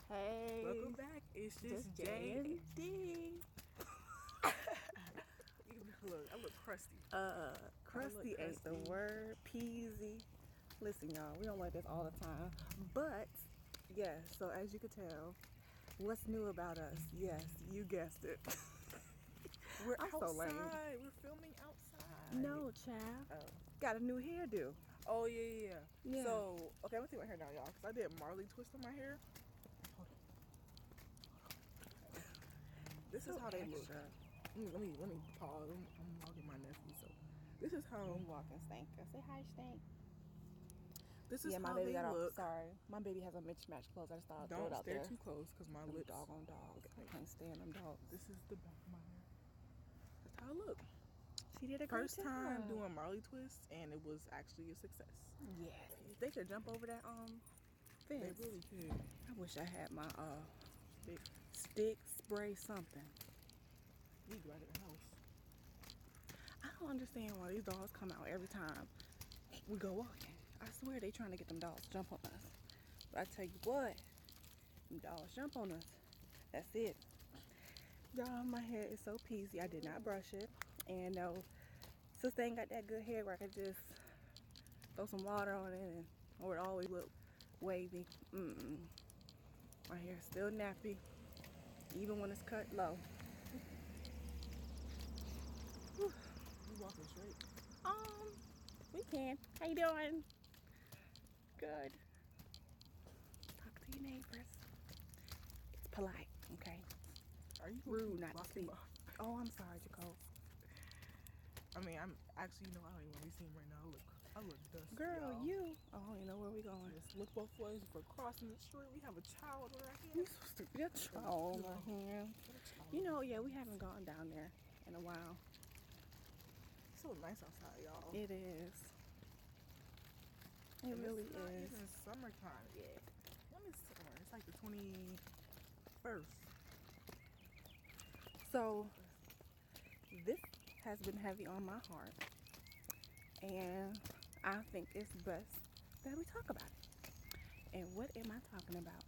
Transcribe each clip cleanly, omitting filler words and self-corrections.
Hey, Welcome back. It's just J&D. Look, I look crusty. crusty ain't the word. Peasy. Listen, y'all, we don't like this all the time. But, yes, so as you can tell, what's new about us? Yes, you guessed it. We're I'm so lame. outside. We're filming outside. No, child. Oh. Got a new hairdo. Oh, yeah. Yeah. So, okay, I'm going to take my hair down, y'all, because I did Marley twist on my hair. Hold on. This is how they look. Let me pause. I'm walking my nephew, so this is how I'm walking Stank. Say hi, Stank. This is my how baby they got look. Off. Sorry, my baby has a mismatched clothes. I just thought I'd throw Don't it out stare there. too close, because my lips. Doggone dogs. I can't stand them dogs. This is the back of my hair. That's how I look. She did a great First job. time doing Marley twists, and it was actually a success. Yes, they could jump over that fence. They really could. I wish I had my stick spray something. We right at the house. I don't understand why these dogs come out every time we go walking. I swear they trying to get them dogs to jump on us. But I tell you what, them dogs jump on us. That's it. Y'all, my hair is so peasy. I did not brush it. And no, sister ain't got that good hair where I could just throw some water on it or it always look wavy. My hair is still nappy, even when it's cut low. You walking straight? We can. How you doing? Good. Talk to your neighbors. It's polite, okay? Are you Rude not to speak. Oh, I'm sorry, Jacob. I mean, I'm actually, I don't even want to be seen right now. I look dusty. Girl, y'all. you. Oh, you know where we going? Just look both ways. If we're crossing the street, we have a child right here. You so stupid. Your child right here. Yeah, we haven't gone down there in a while. It's so nice outside, y'all. It is. It really it's not is. even summertime yet. When is summer? It's like the 21st. So, this has been heavy on my heart. And I think it's best that we talk about it. And what am I talking about?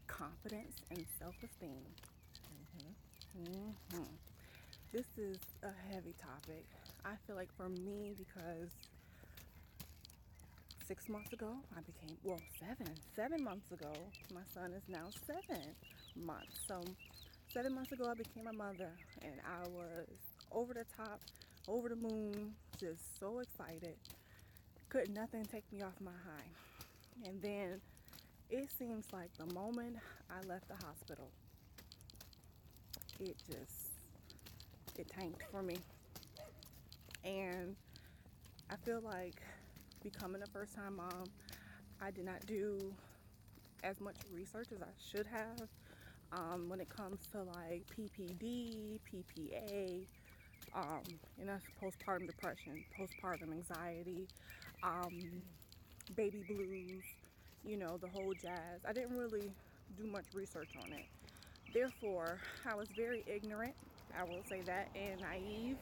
Confidence and self-esteem. This is a heavy topic. I feel like for me, because 6 months ago, I became, 7 months ago, my son is now 7 months. So 7 months ago, I became a mother, and I was over the top, over the moon, just so excited. Could nothing take me off my high. And then it seems like the moment I left the hospital, it tanked for me. And I feel like becoming a first-time mom, I did not do as much research as I should have when it comes to like PPD, PPA, postpartum depression, postpartum anxiety, baby blues, the whole jazz. I didn't really do much research on it. Therefore, I was very ignorant, I will say that, and naive.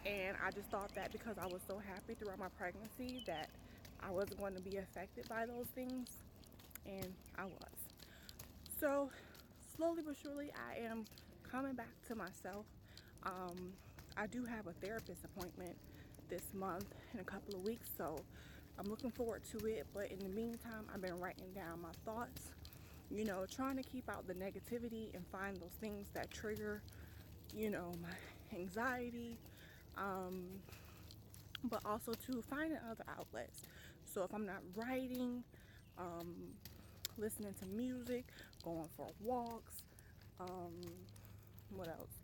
And I just thought that because I was so happy throughout my pregnancy that I wasn't going to be affected by those things. And I was. So, slowly but surely, I am coming back to myself. I do have a therapist appointment this month in a couple of weeks, so I'm looking forward to it. But in the meantime, I've been writing down my thoughts, trying to keep out the negativity and find those things that trigger, my anxiety, but also to finding other outlets. So if I'm not writing, listening to music, going for walks, what else?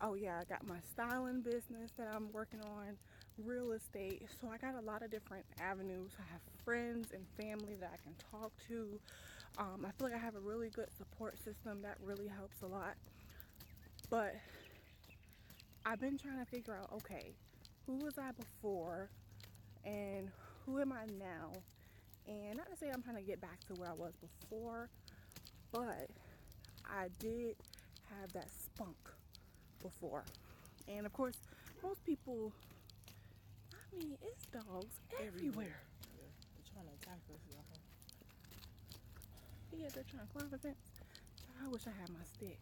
Oh yeah, I got my styling business that I'm working on, real estate. So I got a lot of different avenues. I have friends and family that I can talk to. I feel like I have a really good support system that really helps a lot. But I've been trying to figure out, okay, who was I before and who am I now? And not to say I'm trying to get back to where I was before, but I did have that spunk before. And of course, most people, it's dogs everywhere. Yeah, they're trying to attack us, y'all. Yeah, out there trying to climb a fence. I wish I had my stick.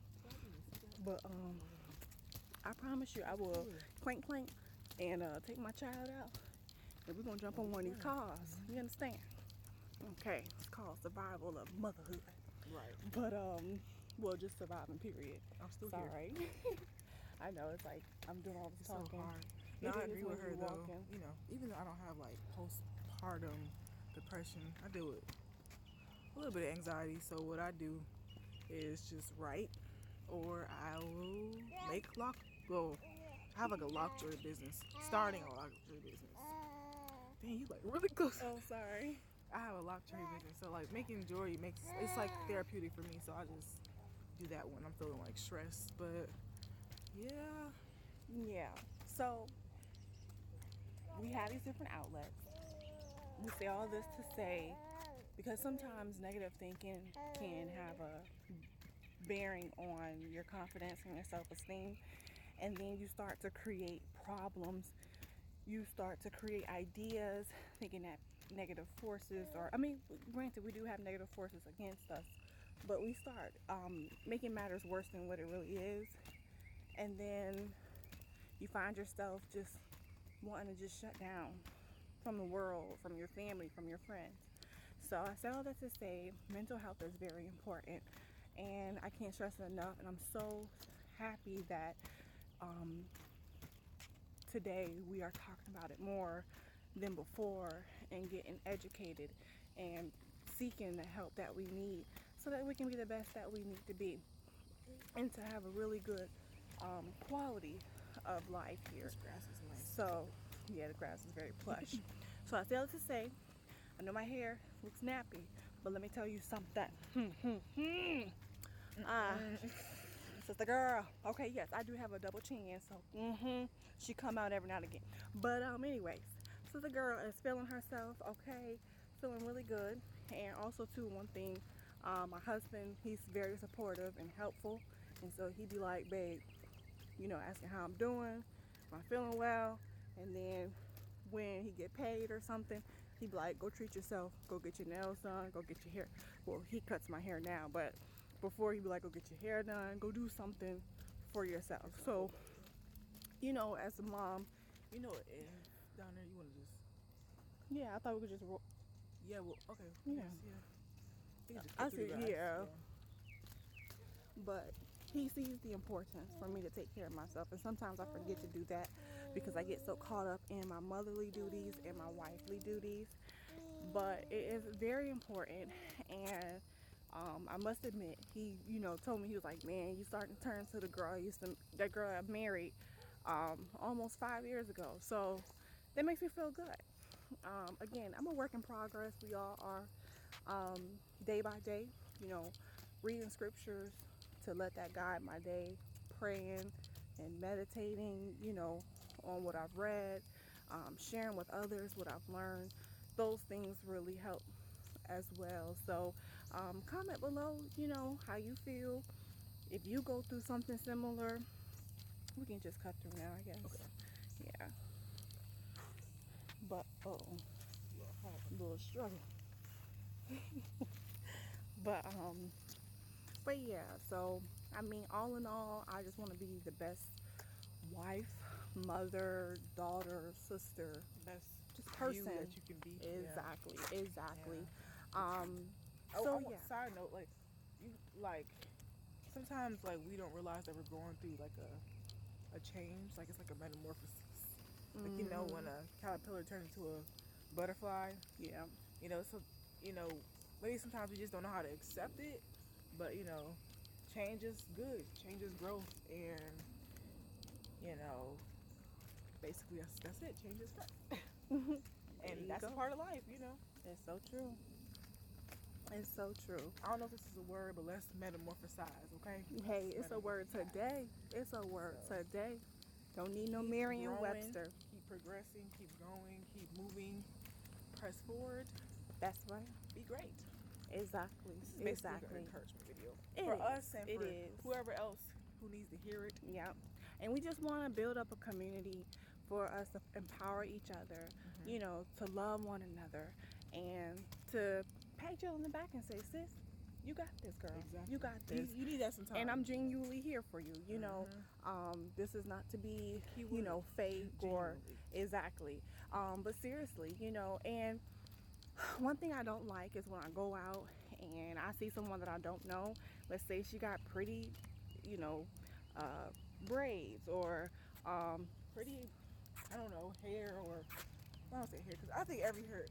But I promise you, I will clank clank and take my child out, and we're gonna jump on one of these cars. You understand? Okay, it's called survival of motherhood. Right. But well, just surviving. Period. I'm still Sorry. I know it's like I'm doing all this It's talking. so hard. No, It I is agree when with her you though. walking. You know, even though I don't have like postpartum depression, I deal with a little bit of anxiety. So what I do is just write, or I will make I have like a lockjaw business, starting a lockjaw business. Dang, you like really close. Oh, sorry. I have a lockjaw business, so like making jewelry it's like therapeutic for me. So I just do that when I'm feeling like stressed. But yeah. Yeah. So we have these different outlets. We say all this to say because sometimes negative thinking can have a bearing on your confidence and your self-esteem, and then you start to create problems. You start to create ideas thinking that negative forces, or I mean, granted, we do have negative forces against us, but we start making matters worse than what it really is, and then you find yourself just wanting to just shut down from the world, from your family, from your friends. So I said all that to say mental health is very important, and I can't stress it enough, and I'm so happy that today we are talking about it more than before and getting educated and seeking the help that we need so that we can be the best that we need to be and to have a really good quality of life here. This grass is nice. So, yeah, the grass is very plush. So I failed to say, I know my hair looks nappy, but let me tell you something. Sister girl. Okay, yes, I do have a double chin, so she come out every now and again. But anyways, sister girl is feeling herself, okay, feeling really good. And also too, one thing, my husband, he's very supportive and helpful, and so he'd be like, babe, asking how I'm doing, am I feeling well, and then when he get paid or something, he'd be like, go treat yourself, go get your nails done, go get your hair. Well, he cuts my hair now, but before he'd be like, go get your hair done, go do something for yourself. So, as a mom, down there you want to just. yeah, I thought we could just. Yeah, well, okay. Yeah. Yes, yeah. I see, yeah. But he sees the importance for me to take care of myself, and sometimes I forget to do that because I get so caught up in my motherly duties and my wifely duties. But it is very important, and I must admit, he, told me, he was like, man, you starting to turn to the girl that girl I married almost 5 years ago. So that makes me feel good. Again, I'm a work in progress. We all are. Day by day, reading scriptures to let that guide my day, praying and meditating, on what I've read, sharing with others what I've learned. Those things really help as well. So comment below, how you feel. If you go through something similar, we can just cut through now, I guess. Okay. Yeah. But, a little struggle. but yeah, so I mean, all in all, I just want to be the best wife, mother, daughter, sister, Best just person that you can be. Exactly. Yeah. So yeah. Side note, like you sometimes like we don't realize that we're going through like a change, like it's like a metamorphosis. Like when a caterpillar turns into a butterfly. Yeah. So maybe sometimes we just don't know how to accept it, but change is good. Change is growth, and basically that's it. Change is growth. And that's a part of life. It's so true. It's so true. I don't know if this is a word, but let's metamorphosize, okay? Hey, it's a word today. It's a word today. Don't need no Merriam-Webster. Keep progressing, keep going, keep moving, press forward. That's right. Be great. Exactly. This is basically an encouragement video for us and for whoever else who needs to hear it. Yeah. And we just want to build up a community for us to empower each other, to love one another, and to pat each other on the back and say, sis, you got this, girl. Exactly. You got this. You need that sometimes. And I'm genuinely here for you. You know, this is not to be, you know, fake or exactly. But seriously, you know, and one thing I don't like is when I go out and I see someone that I don't know. Let's say she got pretty, you know, braids or pretty, I don't know, hair or I don't say hair because I think every hair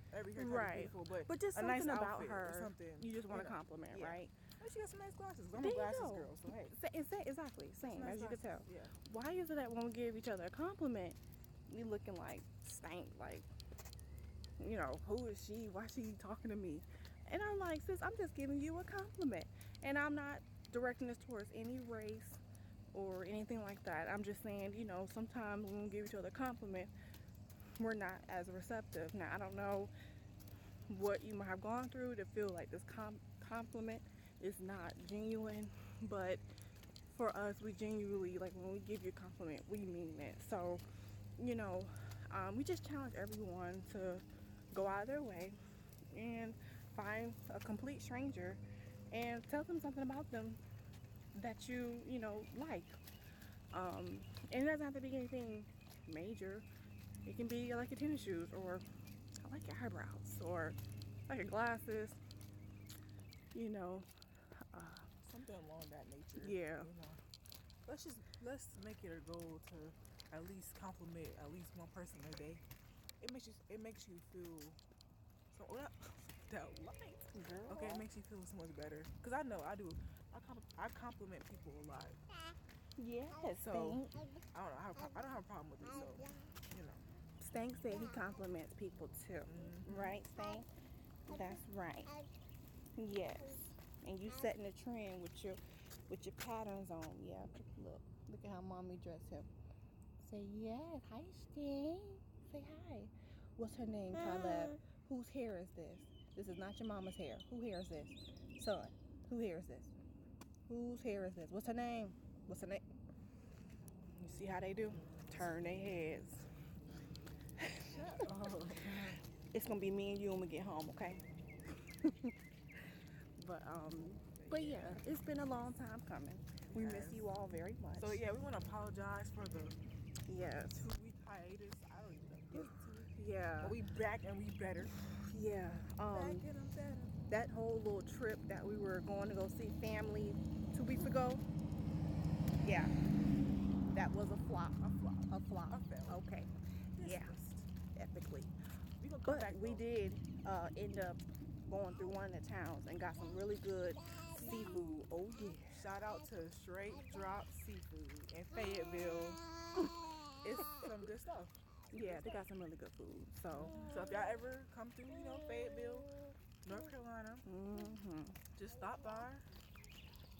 right. is beautiful, but just a something nice about outfit her, or something you just want to you know. compliment, Yeah. right? And she got some nice glasses. I'm There a you glasses go. girl, so hey. Exactly, same Nice as you glasses. can tell. Yeah. Why is it that when we give each other a compliment, we looking like stank, like, you know, who is she? Why is she talking to me? And I'm like, sis, I'm just giving you a compliment, and I'm not directing this towards any race or anything like that. I'm just saying, you know, sometimes when we give each other a compliment, we're not as receptive. Now, I don't know what you might have gone through to feel like this compliment is not genuine, but for us, we genuinely, like, when we give you a compliment, we mean it. So, you know, we just challenge everyone to go out of their way and find a complete stranger and tell them something about them that you know, like. And it doesn't have to be anything major. It can be like your tennis shoes, or I like your eyebrows, or I like your glasses. You know, Something along that nature. yeah. You know. Let's make it a goal to at least compliment at least one person a day. It makes you feel so that light. Girl. Okay, it makes you feel so much better. Cause I know I do. I compliment people a lot. Yes, So Stank. I don't have a problem with it. So you know. Stank said he compliments people too. Right, Stank? That's right. Yes. And you setting a trend with your patterns on. Yeah. Look at how mommy dressed him. Say yes. Hi, Stank. Say hi. What's her name, Caleb? Whose hair is this? This is not your mama's hair. Whose hair is this? Son, whose hair is this? Whose hair is this? What's her name? What's her name? You see how they do? Turn their heads. It's gonna be me and you when we get home, okay? But yeah, it's been a long time coming. We miss you all very much. So yeah, we want to apologize for the yes, 2-week hiatus. I don't even know. yeah, But we back and we better. yeah. Back and I'm better. That whole little trip that we were going to go see family 2 weeks ago, yeah, that was a flop. A flop. A fail. Okay. Yeah, epically. We gonna come But back. we did end up going through one of the towns and got some really good seafood. Oh yeah. Shout out to Straight Drop Seafood in Fayetteville. It's some good stuff. Yeah, they got some really good food. So if y'all ever come through, you know, Fayetteville, North Carolina, just stop by.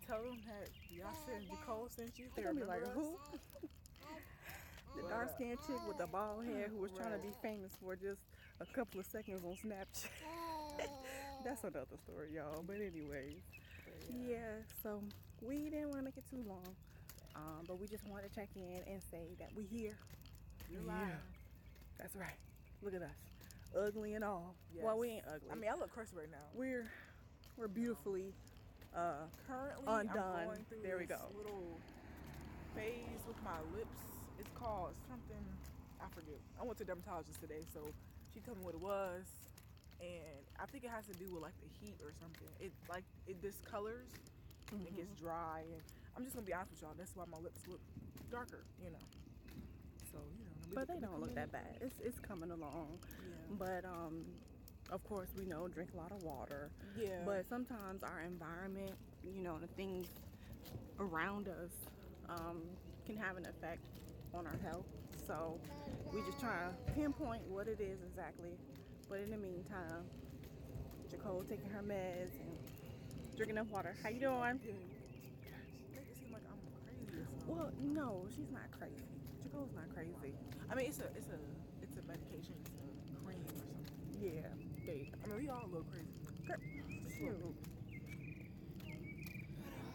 Tell them that y'all said Nicole sent you. They they're gonna be remember like, us. who? The dark skinned chick with the bald head who was trying to be famous for just a couple of seconds on Snapchat. That's another story, y'all. But anyways, yeah. So we didn't want to make it too long, but we just wanted to check in and say that we here. You're lying. That's right. Look at us, ugly and all. Yes. Well, we ain't ugly. I mean, I look crazy right now. We're beautifully Currently undone. I'm going through There we this go. little phase with my lips. It's called something, I forget. I went to a dermatologist today, so she told me what it was, and I think it has to do with like the heat or something. It discolors and it gets dry, and I'm just gonna be honest with y'all. That's why my lips look darker, you know. So you know. But they don't look that bad. It's coming along. Yeah. But of course we know drink a lot of water. Yeah. But sometimes our environment, you know, the things around us can have an effect on our health. So we just try to pinpoint what it is exactly. But in the meantime, Jacole taking her meds and drinking enough water. How you doing? Make it seem like I'm crazy or something. Well, no, she's not crazy. Jacole's not crazy. I mean, it's a medication, it's a cream or something. Yeah. I mean, we all look crazy. Cute.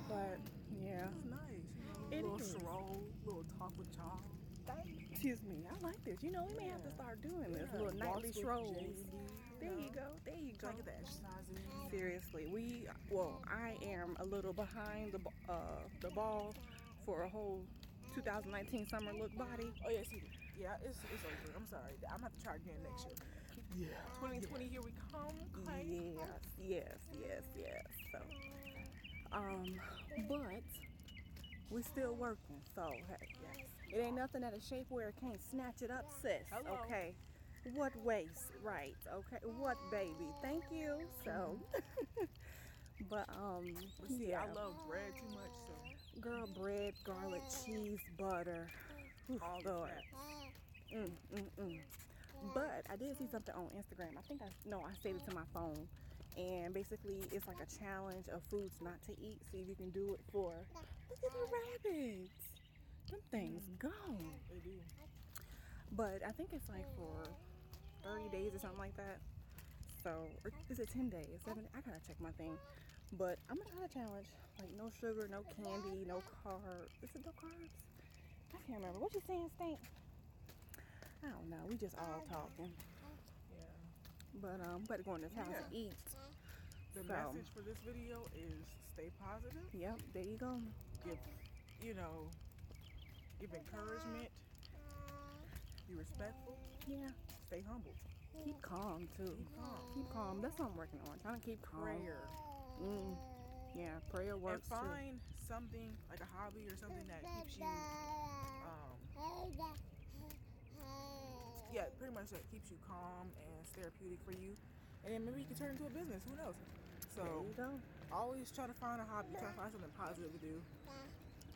But yeah, It's nice. It little is. stroll, little talk with y'all. excuse me, I like this. You know, we may have to start doing this little nightly Walks with strolls. JD. There you go. There you go. Trying to get the exercise in. Seriously, I am a little behind the ball for a whole 2019 summer look body. Oh yeah, see, yeah, it's over. I'm sorry. I'm gonna have to try again next year. Yeah. 2020, here we come. Okay. Yes. So, but we still working. So hey, Yes. it ain't nothing at a shapewear can't snatch it up, sis. Hello. Okay. What waist? Right. Okay. What baby? Thank you. So, but See, yeah. I love bread too much, so Girl, bread, garlic, cheese, butter. all the Lord. fats. But I did see something on Instagram. I saved it to my phone. And basically, it's like a challenge of foods not to eat. See if you can do it for. Look at the rabbits. Them things go. They do. But I think it's like for 30 days or something like that. So, or is it 10 days? 7? I gotta check my thing. But I'm gonna try to challenge. Like no sugar, no candy, no carbs. Is it no carbs? I can't remember. What you saying, Stank? I don't know. We just all talking. Yeah. But better go in this house and eat. The message for this video is stay positive. Yep, there you go. Give encouragement. Be respectful. Yeah. Stay humble. Keep calm too. Keep calm. That's what I'm working on. Trying to keep calm. Prayer. Yeah, prayer works and find something like a hobby or something that keeps you pretty much that keeps you calm and it's therapeutic for you, and then maybe you can turn it into a business. Who knows? So there you go. Always try to find a hobby, try to find something positive to do.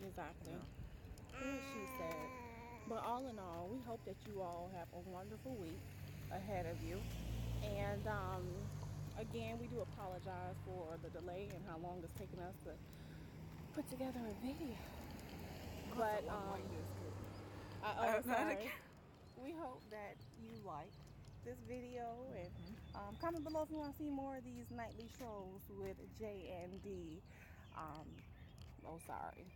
Exactly. What she said. But all in all, we hope that you all have a wonderful week ahead of you. And again, we do apologize for the delay and how long it's taken us to put together a video. But sorry. We hope that you like this video and comment below if you want to see more of these nightly shows with J&D. Sorry.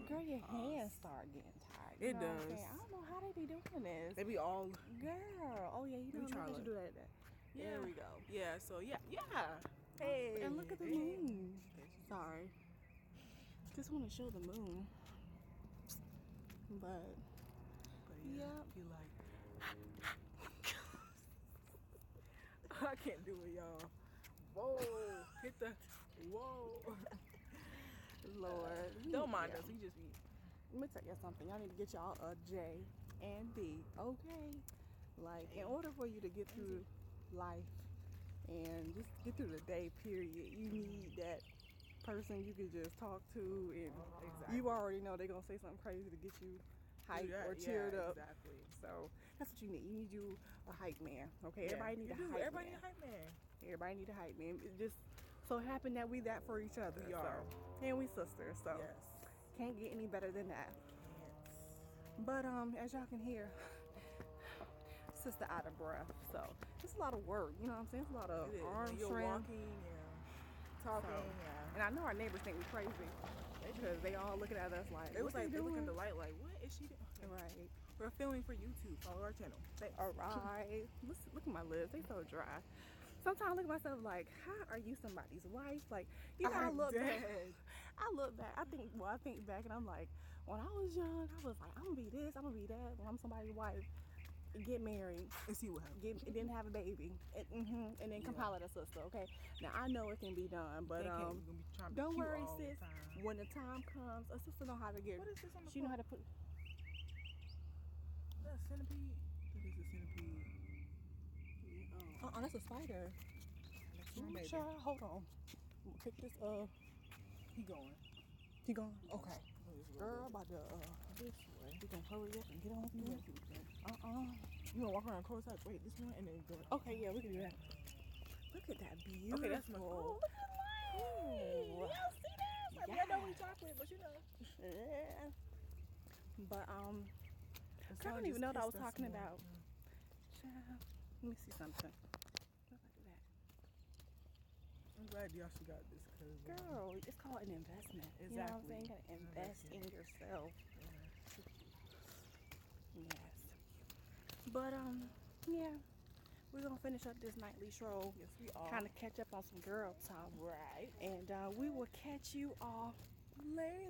Girl, your hands start getting tired. It does. I don't know how they be doing this. They be all. Girl. Oh yeah, you know how to do that. Yeah. There we go. Yeah. So yeah. Hey. And look at the moon. Sorry. Just want to show the moon. But yeah. You like. I can't do it, y'all. Whoa. Hit the. Whoa. Lord. Don't mind us. We just be. Let me tell you something. I need to get y'all a J and D. Okay. Like, in order for you to get through life and just get through the day, period, you need that person you can just talk to, and you already know they're going to say something crazy to get you hyped or cheered up. Exactly. So, that's what you need. You need you a hype man. Okay? Everybody need a hype man. Everybody need a hype man. Everybody need a hype man. It just so happened that we that for each other. We are. And we sisters. So, can't get any better than that. But as y'all can hear, sister out of breath. So it's a lot of work. You know what I'm saying? It's a lot of arm strength. Walking and talking. And I know our neighbors think we're crazy because they all looking at us like, they was like, they doing? looking at the light like, what is she doing? Right. We're filming for YouTube. Follow our channel. Thanks. All right. Look at my lips. They so dry. Sometimes I look at myself like, how are you somebody's wife? Like, you know, I look back. I think back and I'm like, when I was young, I was like, I'm gonna be this, I'm gonna be that. When I'm somebody's wife, get married and see what happens. And then have a baby, and then compile it a sister. Okay. Now I know it can be done, but don't worry, sis. When the time comes, a sister know how to get. What is this on the She know how to put. Is that a centipede? That is a centipede. That's a spider. Child, hold on. Pick this up. He going. Okay. Girl, about to this way. We gonna hurry up and get on through it. You gonna walk around courtside? Wait, this one and then go. Okay, yeah, we can do that. Look at that beautiful. Okay, that's my. Oh, look at mine. Y'all see that? I know we chocolate, but you know. Yeah. But I don't even know what I was talking about. Child, let me see something. I'm glad y'all got this, cause girl, it's called an investment. Exactly. You know what I'm saying? You gotta invest in yourself. Yes. But yeah. we're gonna finish up this nightly stroll, Yes, we are. kind of catch up on some girl talk, Right. and we will catch you all later.